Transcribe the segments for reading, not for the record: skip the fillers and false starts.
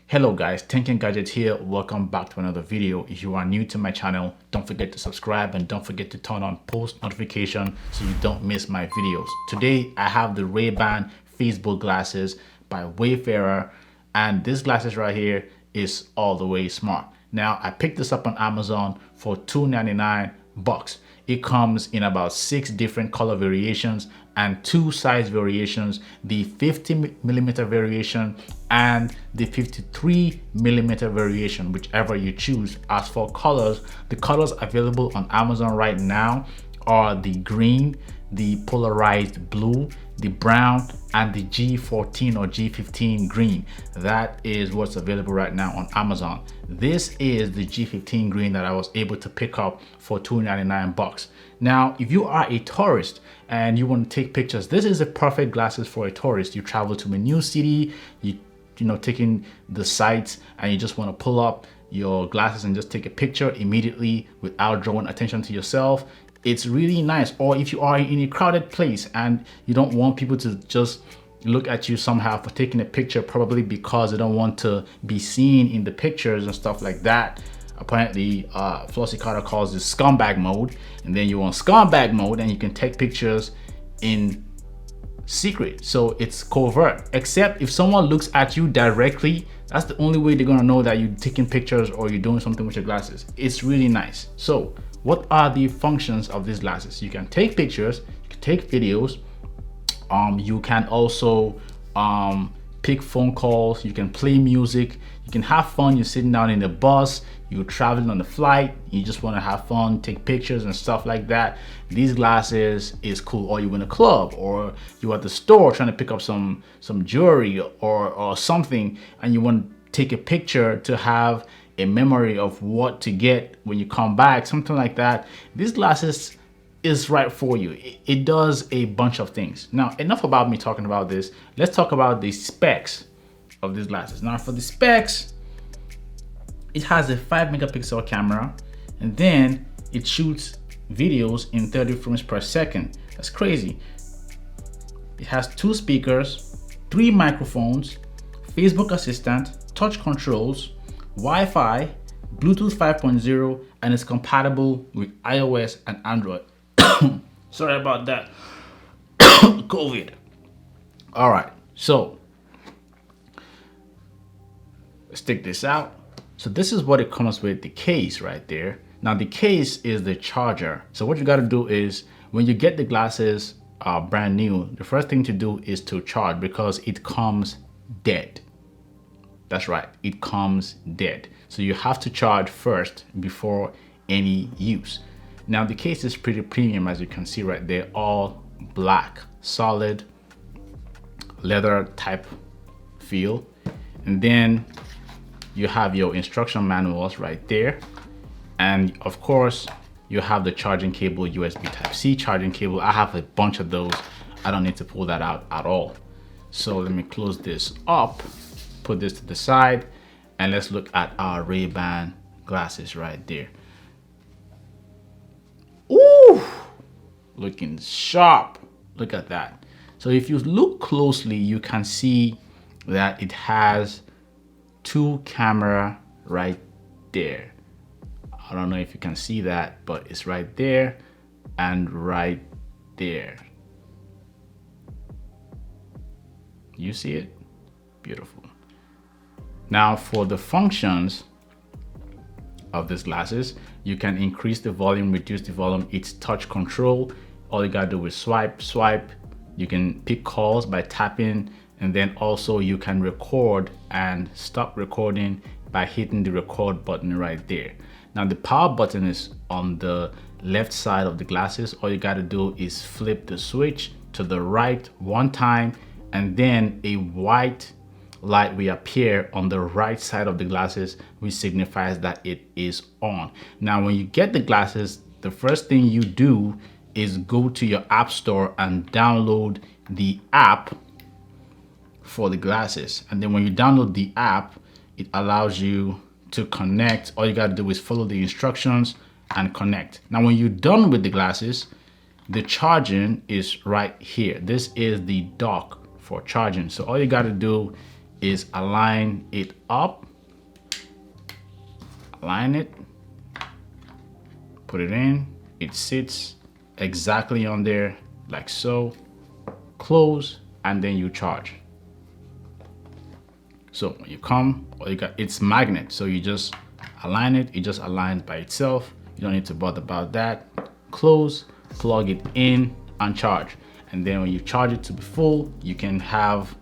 Hello guys, Tenken Gadgets here. Welcome back to another video. If you are new to my channel, don't forget to subscribe and don't forget to turn on post notification so you don't miss my videos. Today I have the Ray-Ban Facebook glasses by Wayfarer, and this glasses right here is all the way smart. Now I picked this up on Amazon for $2.99. It comes in about 6 different color variations and 2 size variations, the 50mm variation and the 53mm variation, whichever you choose. As for colors, the colors available on Amazon right now are the green, the polarized blue, the brown, and the G14 or G15 green. That is what's available right now on Amazon. This is the G15 green that I was able to pick up for $2.99. Now, if you are a tourist and you want to take pictures, this is a perfect glasses for a tourist. You travel to a new city, you know, taking the sights, and you just want to pull up your glasses and just take a picture immediately without drawing attention to yourself. It's really nice. Or if you are in a crowded place and you don't want people to just look at you somehow for taking a picture, probably because they don't want to be seen in the pictures and stuff like that. Apparently, Flossie Carter calls this scumbag mode, and then you're on scumbag mode and you can take pictures in secret, so it's covert. Except if someone looks at you directly, that's the only way they're gonna know that you're taking pictures or you're doing something with your glasses. It's really nice. So what are the functions of these glasses? You can take pictures, you can take videos, you can also pick phone calls, you can play music, you can have fun. You're sitting down in the bus, you're traveling on the flight, you just want to have fun, take pictures and stuff like that. These glasses is cool. Or you're in a club, or you're at the store trying to pick up some jewelry or something, and you want to take a picture to have a memory of what to get when you come back, something like that. These glasses is right for you. It does a bunch of things. Now, enough about me talking about this. Let's talk about the specs of these glasses. Now, for the specs, it has a 5-megapixel camera, and then it shoots videos in 30 frames per second. That's crazy. It has 2 speakers, 3 microphones, Facebook Assistant, touch controls, Wi-Fi, Bluetooth 5.0, and it's compatible with iOS and Android. Sorry about that. COVID. All right, so let's take this out. So this is what it comes with, the case right there. Now the case is the charger. So what you got to do is, when you get the glasses brand new, the first thing to do is to charge, because it comes dead. That's right, it comes dead. So you have to charge first before any use. Now the case is pretty premium, as you can see right there, all black, solid leather type feel. And then you have your instruction manuals right there. And of course, you have the charging cable, USB Type-C charging cable. I have a bunch of those. I don't need to pull that out at all. So let me close this up, put this to the side, and let's look at our Ray-Ban glasses right there. Ooh, looking sharp. Look at that. So if you look closely, you can see that it has 2 camera right there. I don't know if you can see that, but it's right there and right there. You see it? Beautiful. Now for the functions of these glasses, you can increase the volume, reduce the volume. It's touch control. All you gotta do is swipe. You can pick calls by tapping, and then also you can record and stop recording by hitting the record button right there. Now the power button is on the left side of the glasses. All you gotta do is flip the switch to the right 1 time, and then a white light will appear on the right side of the glasses, which signifies that it is on. Now when you get the glasses, the first thing you do is go to your app store and download the app for the glasses. And then when you download the app, it allows you to connect. All you got to do is follow the instructions and connect. Now when you're done with the glasses, the charging is right here. This is the dock for charging. So all you got to do is align it up, align it, put it in, it sits exactly on there like so, close, and then you charge. So when you come, or you got, it's magnet, so you just align it, it just aligns by itself. You don't need to bother about that. Close, plug it in, and charge. And then when you charge it to be full, you can have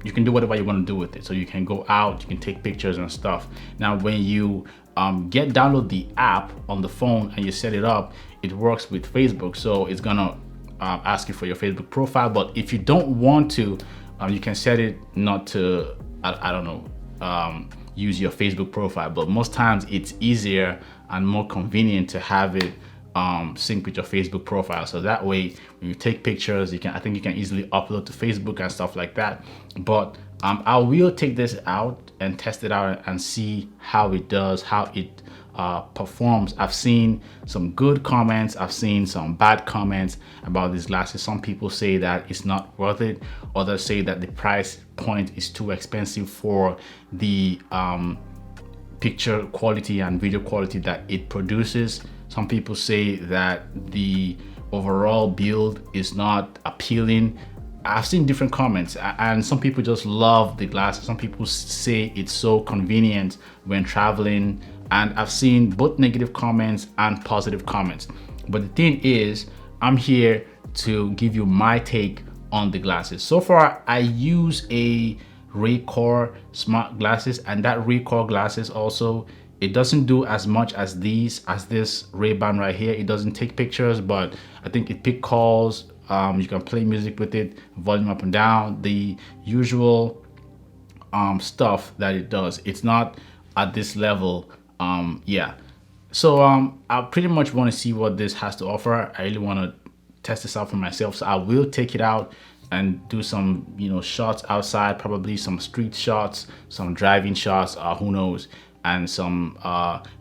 you can do whatever you want to do with it. So you can go out, you can take pictures and stuff. Now when you download the app on the phone and you set it up, it works with Facebook, so it's gonna ask you for your Facebook profile. But if you don't want to, you can set it not to, I don't know, use your Facebook profile. But most times it's easier and more convenient to have it sync with your Facebook profile, so that way when you take pictures, you can, I think you can easily upload to Facebook and stuff like that. But I will take this out and test it out and see how it does, how it performs. I've seen some good comments, I've seen some bad comments about these glasses. Some people say that it's not worth it, others say that the price point is too expensive for the picture quality and video quality that it produces. Some people say that the overall build is not appealing. I've seen different comments, and some people just love the glasses. Some people say it's so convenient when traveling, and I've seen both negative comments and positive comments. But the thing is, I'm here to give you my take on the glasses. So far, I use a Raycor smart glasses, and that Raycor glasses also, it doesn't do as much as this Ray-Ban right here. It doesn't take pictures, but I think it pick calls. You can play music with it, volume up and down, the usual stuff that it does. It's not at this level. Yeah, so I pretty much want to see what this has to offer. I really want to test this out for myself, so I will take it out and do some, you know, shots outside, probably some street shots, some driving shots, who knows, and some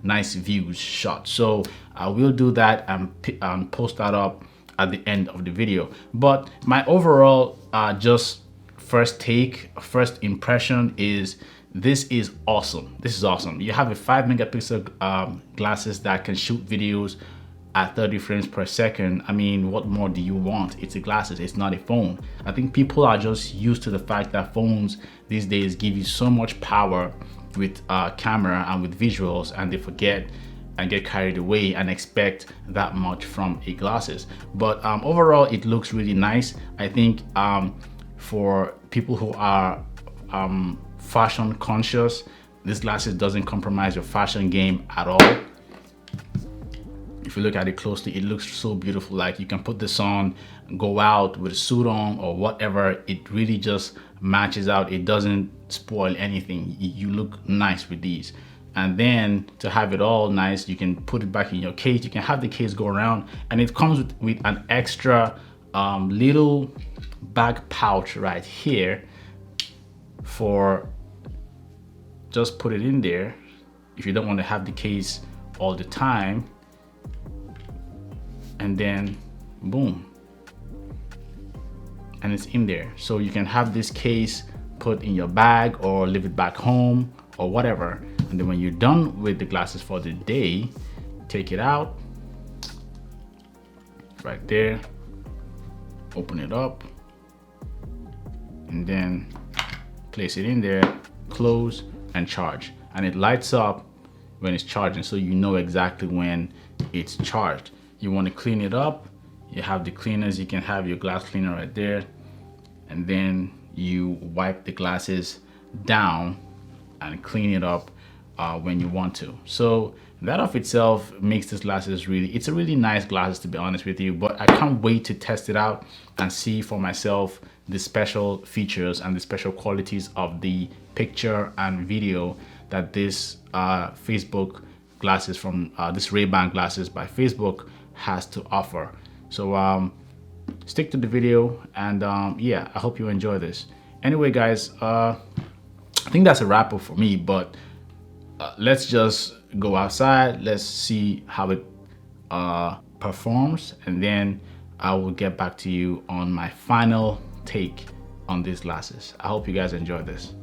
nice views shots. So I will do that and post that up at the end of the video. But my overall just first impression is this is awesome. This is awesome. You have a 5 megapixel glasses that can shoot videos at 30 frames per second. I mean, what more do you want? It's a glasses, it's not a phone. I think people are just used to the fact that phones these days give you so much power with camera and with visuals, and they forget and get carried away and expect that much from a glasses. But overall, it looks really nice. I think for people who are fashion conscious, this glasses doesn't compromise your fashion game at all. If you look at it closely, it looks so beautiful. Like, you can put this on, go out with a suit on or whatever. It really just matches out. It doesn't spoil anything. You look nice with these. And then to have it all nice, you can put it back in your case. You can have the case go around, and it comes with an extra little bag pouch right here for just put it in there if you don't want to have the case all the time. And then boom, and it's in there, so you can have this case put in your bag or leave it back home or whatever. And then when you're done with the glasses for the day, take it out right there, open it up, and then place it in there, close, and charge. And it lights up when it's charging, so you know exactly when it's charged. You want to clean it up, you have the cleaners. You can have your glass cleaner right there, and then you wipe the glasses down and clean it up when you want to. So that of itself makes this glasses really, it's a really nice glasses, to be honest with you. But I can't wait to test it out and see for myself the special features and the special qualities of the picture and video that this Facebook glasses from this Ray-Ban glasses by Facebook has to offer. So stick to the video, and yeah, I hope you enjoy this. Anyway guys, I think that's a wrap up for me, but let's just go outside, let's see how it performs, and then I will get back to you on my final take on these glasses. I hope you guys enjoy this.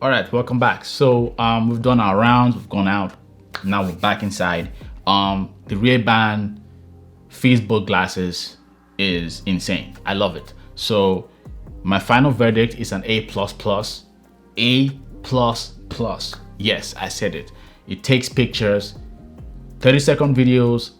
All right, welcome back. So we've done our rounds, we've gone out, now we're back inside. The Ray-Ban Facebook glasses is insane. I love it. So my final verdict is an A++. A++. Yes, I said it. It takes pictures, 30-second videos.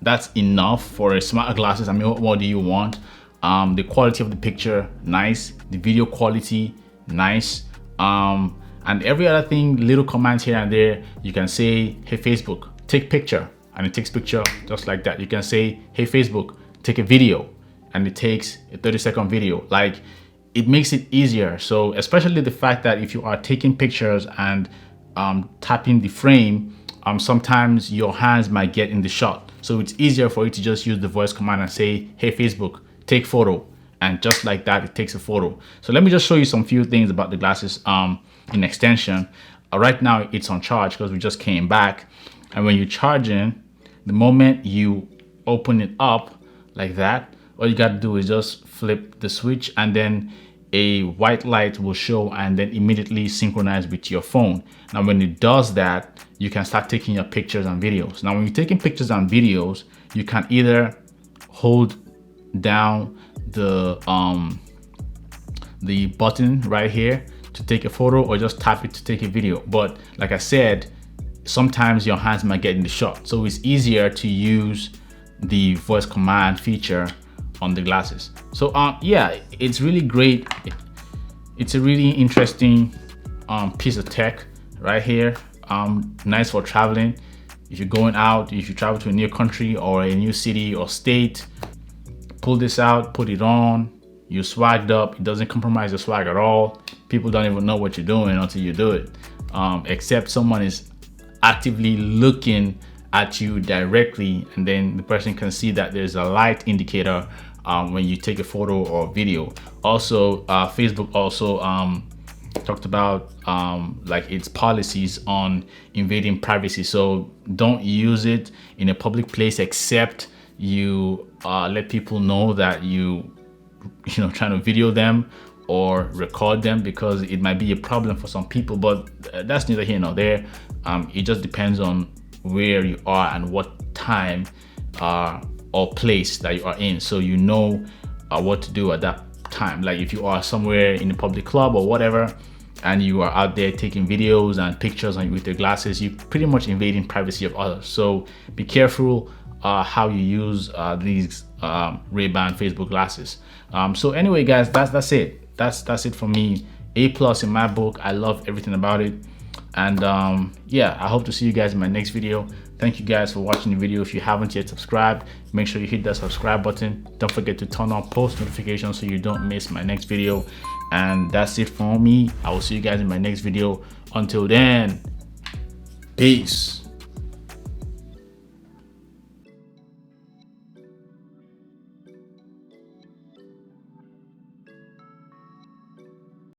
That's enough for a smart glasses. I mean, what do you want? The quality of the picture, nice. The video quality, nice. And every other thing, little commands here and there. You can say, hey Facebook, take picture, and it takes picture just like that. You can say, hey Facebook, take a video, and it takes a 30-second video. Like, it makes it easier. So especially the fact that if you are taking pictures and tapping the frame, sometimes your hands might get in the shot. So it's easier for you to just use the voice command and say, hey Facebook, take photo. And just like that, it takes a photo. So let me just show you some few things about the glasses in extension. Right now it's on charge because we just came back. And when you're charging, the moment you open it up like that, all you got to do is just flip the switch, and then a white light will show and then immediately synchronize with your phone. Now when it does that, you can start taking your pictures and videos. Now when you're taking pictures and videos, you can either hold down the button right here to take a photo, or just tap it to take a video. But like I said, sometimes your hands might get in the shot, so it's easier to use the voice command feature on the glasses. So yeah, it's really great. It's a really interesting piece of tech right here. Nice for traveling. If you're going out, if you travel to a new country or a new city or state, pull this out, put it on. you're swagged up. It doesn't compromise your swag at all. People don't even know what you're doing until you do it, except someone is actively looking at you directly, and then the person can see that there's a light indicator when you take a photo or video. Also, Facebook also talked about like its policies on invading privacy. So don't use it in a public place except you let people know that you know, trying to video them or record them, because it might be a problem for some people. But that's neither here nor there. It just depends on where you are and what time or place that you are in, so you know what to do at that time. Like if you are somewhere in a public club or whatever, and you are out there taking videos and pictures with your glasses, you pretty much invading privacy of others. So be careful how you use these Ray-Ban Facebook glasses. So anyway, guys, that's it. That's it for me. A+ in my book. I love everything about it. And yeah, I hope to see you guys in my next video. Thank you guys for watching the video. If you haven't yet subscribed, make sure you hit that subscribe button. Don't forget to turn on post notifications so you don't miss my next video. And that's it for me. I will see you guys in my next video. Until then, peace.